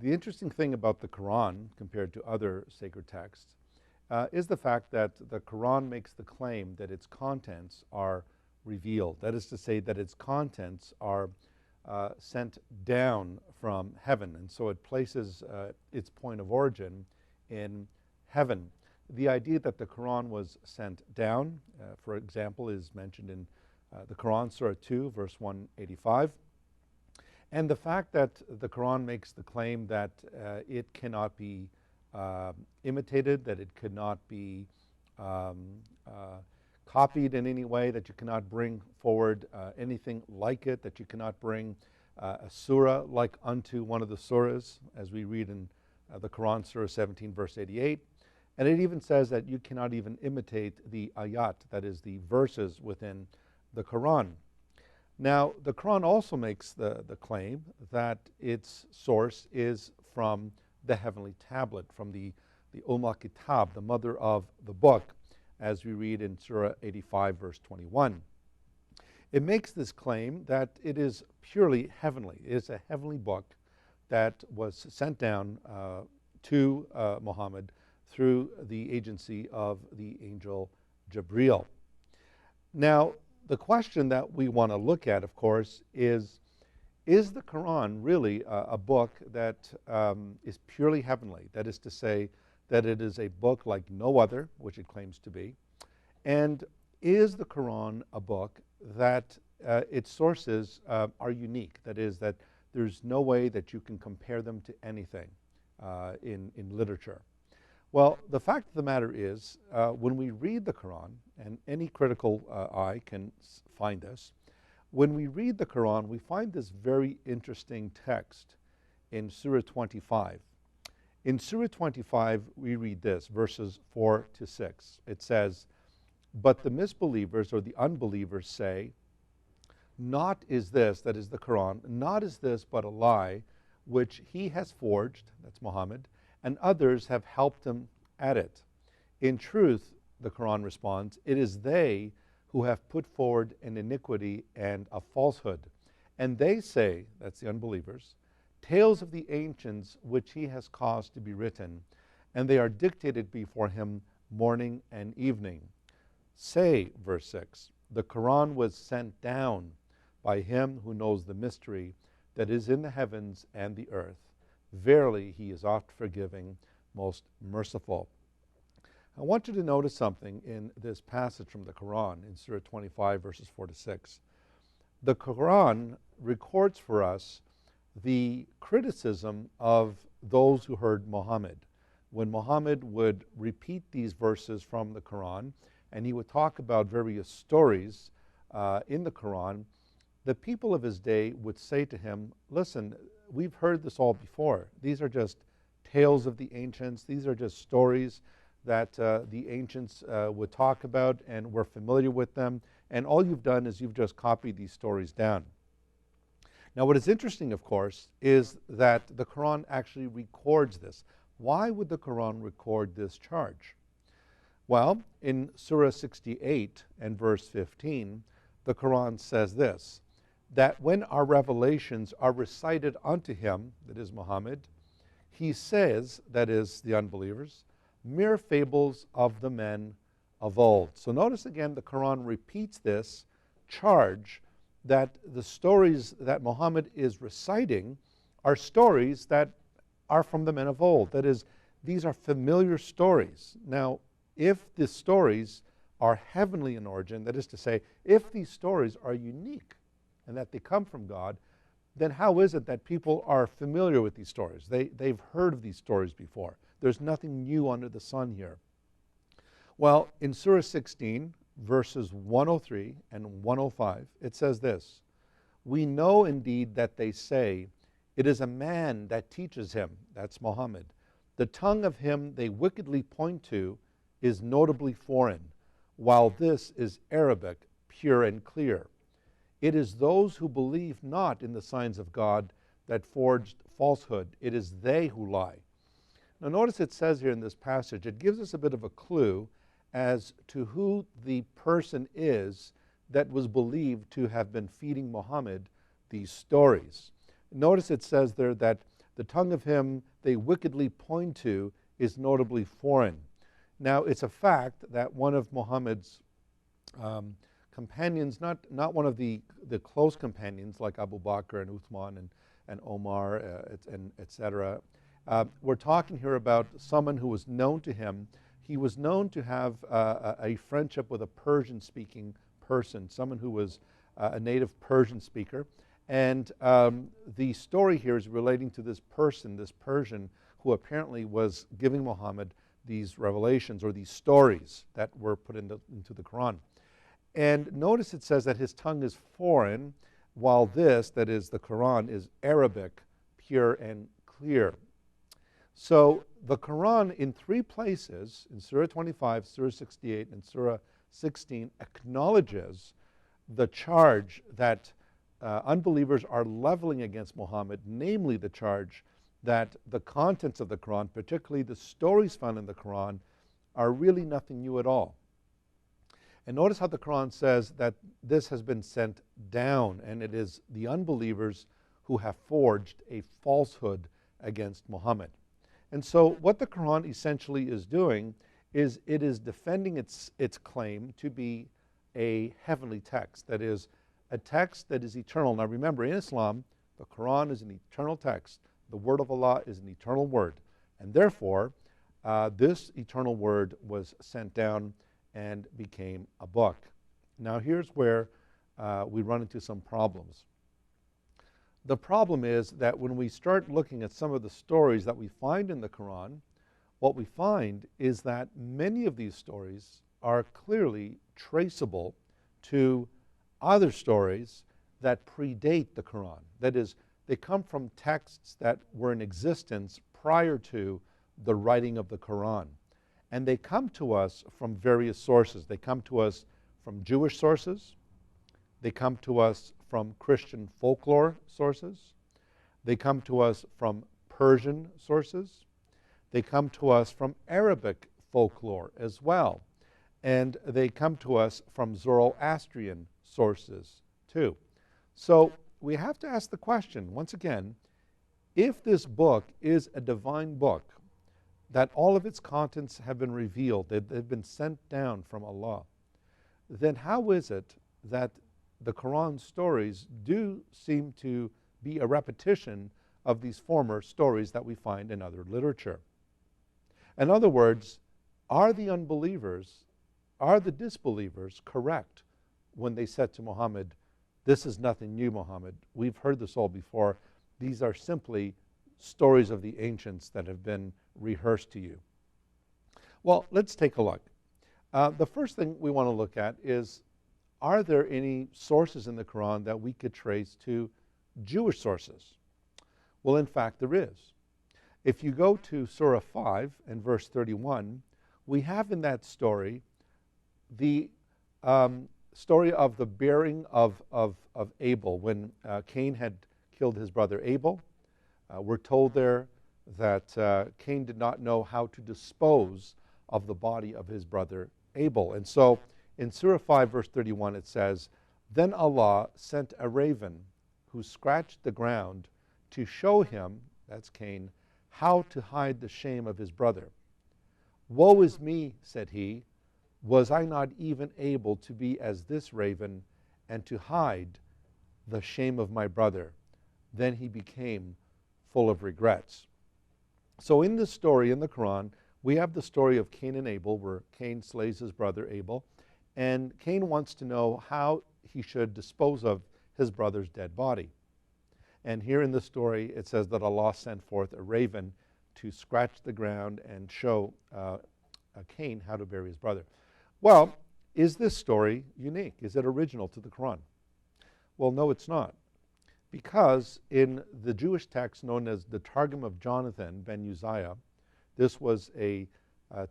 The interesting thing about the Quran compared to other sacred texts is the fact that the Quran makes the claim that its contents are revealed. That is to say, that its contents are sent down from heaven, and so it places its point of origin in heaven. The idea that the Quran was sent down, for example, is mentioned in the Quran, Surah 2, verse 185. And the fact that the Quran makes the claim that it cannot be imitated, that it could not be copied in any way, that you cannot bring forward anything like it, that you cannot bring a surah like unto one of the surahs, as we read in the Quran, Surah 17, verse 88. And it even says that you cannot even imitate the ayat, that is the verses within the Quran. Now, the Quran also makes the claim that its source is from the heavenly tablet, from the Kitab, the mother of the book, as we read in Surah 85, verse 21. It makes this claim that it is purely heavenly. It is a heavenly book that was sent down to Muhammad through the agency of the angel Jibreel. Now, the question that we want to look at, of course, is the Quran really a book that is purely heavenly? That is to say, that it is a book like no other, which it claims to be. And is the Quran a book that its sources are unique? That is, that there's no way that you can compare them to anything in literature. Well, the fact of the matter is, when we read the Quran, and any critical eye can find this, when we read the Quran, we find this very interesting text in Surah 25. In Surah 25, we read this, verses 4 to 6. It says, "But the misbelievers or the unbelievers say, not is this," that is the Quran, "not is this but a lie which he has forged," that's Muhammad, "and others have helped him at it. In truth," the Quran responds, "it is they who have put forward an iniquity and a falsehood. And they say," that's the unbelievers, "tales of the ancients which he has caused to be written, and they are dictated before him morning and evening. Say," verse 6, "the Quran was sent down by him who knows the mystery that is in the heavens and the earth. Verily, he is oft forgiving, most merciful." I want you to notice something in this passage from the Quran in Surah 25, verses 4 to 6. The Quran records for us the criticism of those who heard Muhammad. When Muhammad would repeat these verses from the Quran, and he would talk about various stories in the Quran, the people of his day would say to him, "Listen, we've heard this all before. These are just tales of the ancients. These are just stories that the ancients would talk about, and we're familiar with them. And all you've done is you've just copied these stories down." Now, what is interesting, of course, is that the Quran actually records this. Why would the Quran record this charge? Well, in Surah 68 and verse 15, the Quran says this, that when our revelations are recited unto him, that is Muhammad, he says, that is the unbelievers, mere fables of the men of old. So notice again, the Quran repeats this charge that the stories that Muhammad is reciting are stories that are from the men of old. That is, these are familiar stories. Now, if the stories are heavenly in origin, that is to say, if these stories are unique and that they come from God, then how is it that people are familiar with these stories? They've heard of these stories before. There's nothing new under the sun here. Well, in Surah 16, verses 103 and 105, it says this, "We know indeed that they say, it is a man that teaches him," that's Muhammad. "The tongue of him they wickedly point to is notably foreign, while this is Arabic, pure and clear. It is those who believe not in the signs of God that forged falsehood. It is they who lie." Now notice it says here in this passage, it gives us a bit of a clue as to who the person is that was believed to have been feeding Muhammad these stories. Notice it says there that The tongue of him they wickedly point to is notably foreign. Now, it's a fact that one of Muhammad's companions, not one of the close companions like Abu Bakr and Uthman and Omar and etc. We're talking here about someone who was known to him. He was known to have a friendship with a Persian-speaking person, someone who was a native Persian speaker. And the story here is relating to this person, this Persian, who apparently was giving Muhammad these revelations or these stories that were put into the Quran. And notice it says that his tongue is foreign, while this, that is the Quran, is Arabic, pure and clear. So the Quran in 3 places, in Surah 25, Surah 68, and Surah 16, acknowledges the charge that unbelievers are leveling against Muhammad, namely the charge that the contents of the Quran, particularly the stories found in the Quran, are really nothing new at all. And notice how the Quran says that this has been sent down, and it is the unbelievers who have forged a falsehood against Muhammad. And so what the Quran essentially is doing is it is defending its claim to be a heavenly text, that is, a text that is eternal. Now remember, in Islam, the Quran is an eternal text. The word of Allah is an eternal word. And therefore, this eternal word was sent down and became a book. Now here's where we run into some problems. The problem is that when we start looking at some of the stories that we find in the Quran, what we find is that many of these stories are clearly traceable to other stories that predate the Quran. That is, they come from texts that were in existence prior to the writing of the Quran. And they come to us from various sources. They come to us from Jewish sources. They come to us from Christian folklore sources. They come to us from Persian sources. They come to us from Arabic folklore as well. And they come to us from Zoroastrian sources too. So we have to ask the question, once again, if this book is a divine book, that all of its contents have been revealed, they've been sent down from Allah, then how is it that the Quran stories do seem to be a repetition of these former stories that we find in other literature? In other words, are the unbelievers, are the disbelievers correct when they said to Muhammad, this is nothing new, Muhammad. We've heard this all before. These are simply stories of the ancients that have been rehearsed to you. Well, let's take a look. The first thing we want to look at is, are there any sources in the Quran that we could trace to Jewish sources? Well, in fact, there is. If you go to Surah 5 and verse 31, we have in that story the story of the bearing of Abel when Cain had killed his brother Abel. We're told there that Cain did not know how to dispose of the body of his brother Abel. And so in Surah 5 verse 31 it says, then Allah sent a raven who scratched the ground to show him, that's Cain, how to hide the shame of his brother. Woe is me, said he, was I not even able to be as this raven and to hide the shame of my brother? Then he became full of regrets. So in this story in the Quran, we have the story of Cain and Abel, where Cain slays his brother Abel, and Cain wants to know how he should dispose of his brother's dead body. And here in the story, it says that Allah sent forth a raven to scratch the ground and show Cain how to bury his brother. Well, is this story unique? Is it original to the Quran? Well, no, it's not. Because in the Jewish text known as the Targum of Jonathan ben Uzziah, this was a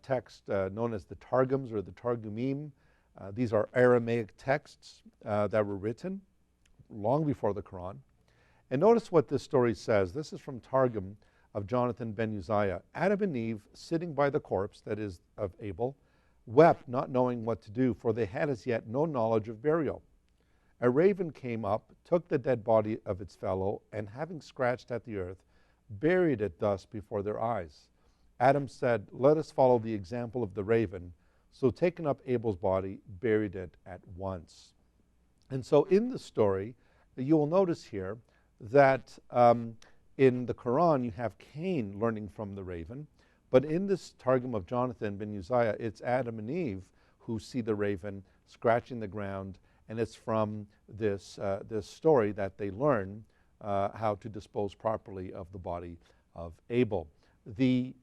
text known as the Targums or the Targumim. These are Aramaic texts that were written long before the Quran. And notice what this story says. This is from Targum of Jonathan ben Uzziah. Adam and Eve, sitting by the corpse, that is of Abel, wept, not knowing what to do, for they had as yet no knowledge of burial. A raven came up, took the dead body of its fellow, and having scratched at the earth, buried it thus before their eyes. Adam said, "Let us follow the example of the raven." So taking up Abel's body, buried it at once. And so in the story, you will notice here that in the Quran you have Cain learning from the raven, but in this Targum of Jonathan ben Uzziah, it's Adam and Eve who see the raven scratching the ground, and it's from this story that they learn how to dispose properly of the body of Abel. The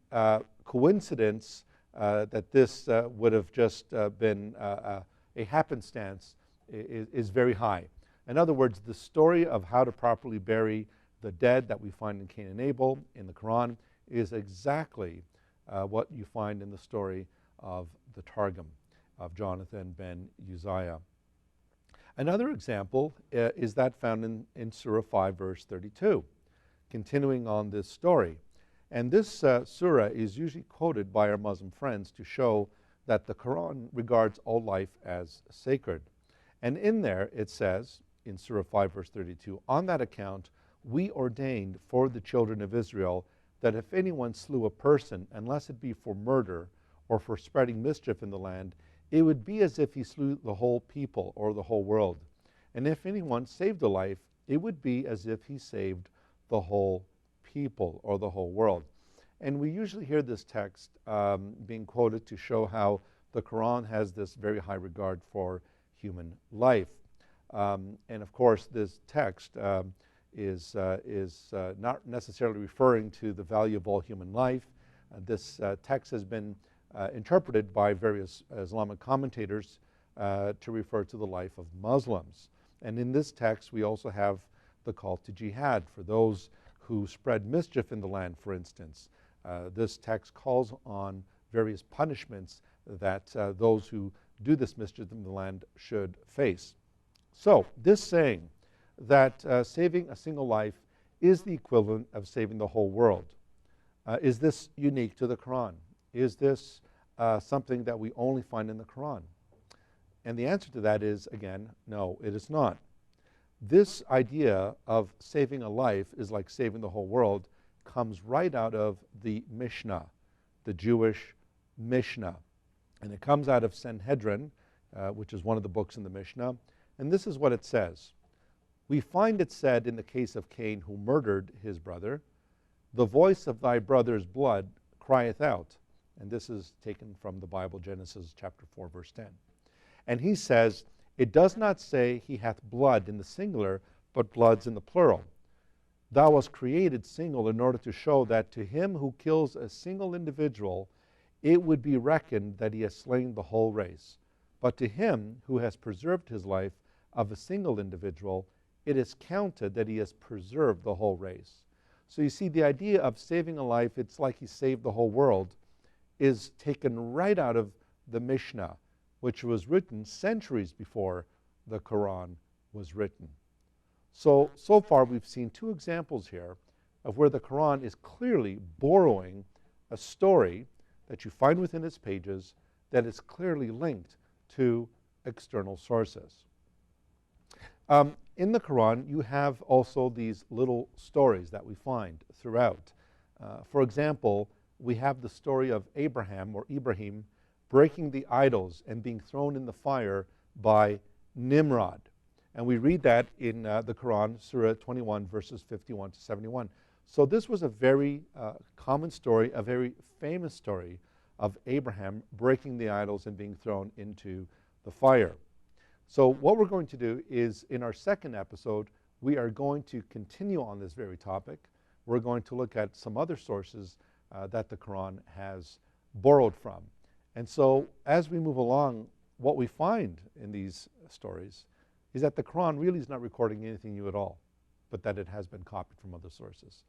coincidence that this would have just been a happenstance is very high. In other words, the story of how to properly bury the dead that we find in Cain and Abel in the Quran is exactly what you find in the story of the Targum of Jonathan ben Uzziah. Another example is that found in Surah 5, verse 32, continuing on this story. And this surah is usually quoted by our Muslim friends to show that the Quran regards all life as sacred. And in there it says, in Surah 5, verse 32, "On that account we ordained for the children of Israel that if anyone slew a person, unless it be for murder or for spreading mischief in the land, it would be as if he slew the whole people or the whole world. And if anyone saved a life, it would be as if he saved the whole people or the whole world." And we usually hear this text being quoted to show how the Quran has this very high regard for human life. And of course, this text is not necessarily referring to the value of all human life. This text has been interpreted by various Islamic commentators to refer to the life of Muslims. And in this text, we also have the call to jihad for those who spread mischief in the land, for instance. This text calls on various punishments that those who do this mischief in the land should face. So, this saying that saving a single life is the equivalent of saving the whole world. Is this unique to the Quran? Is this something that we only find in the Quran? And the answer to that is, again, no, it is not. This idea of saving a life is like saving the whole world comes right out of the Mishnah, the Jewish Mishnah. And it comes out of Sanhedrin, which is one of the books in the Mishnah. And this is what it says. "We find it said in the case of Cain, who murdered his brother, 'The voice of thy brother's blood crieth out.'" And this is taken from the Bible, Genesis chapter 4, verse 10. And he says, "It does not say he hath blood in the singular, but bloods in the plural. Thou wast created single in order to show that to him who kills a single individual, it would be reckoned that he has slain the whole race. But to him who has preserved his life of a single individual, it is counted that he has preserved the whole race." So you see, the idea of saving a life, it's like he saved the whole world, is taken right out of the Mishnah, which was written centuries before the Quran was written. So far we've seen two examples here of where the Quran is clearly borrowing a story that you find within its pages that is clearly linked to external sources. In the Quran, you have also these little stories that we find throughout. For example, we have the story of Ibrahim breaking the idols and being thrown in the fire by Nimrod. And we read that in the Quran, Surah 21, verses 51 to 71. So this was a very common story, a very famous story of Abraham breaking the idols and being thrown into the fire. So what we're going to do is, in our second episode, we are going to continue on this very topic. We're going to look at some other sources that the Quran has borrowed from. And so as we move along, what we find in these stories is that the Quran really is not recording anything new at all, but that it has been copied from other sources.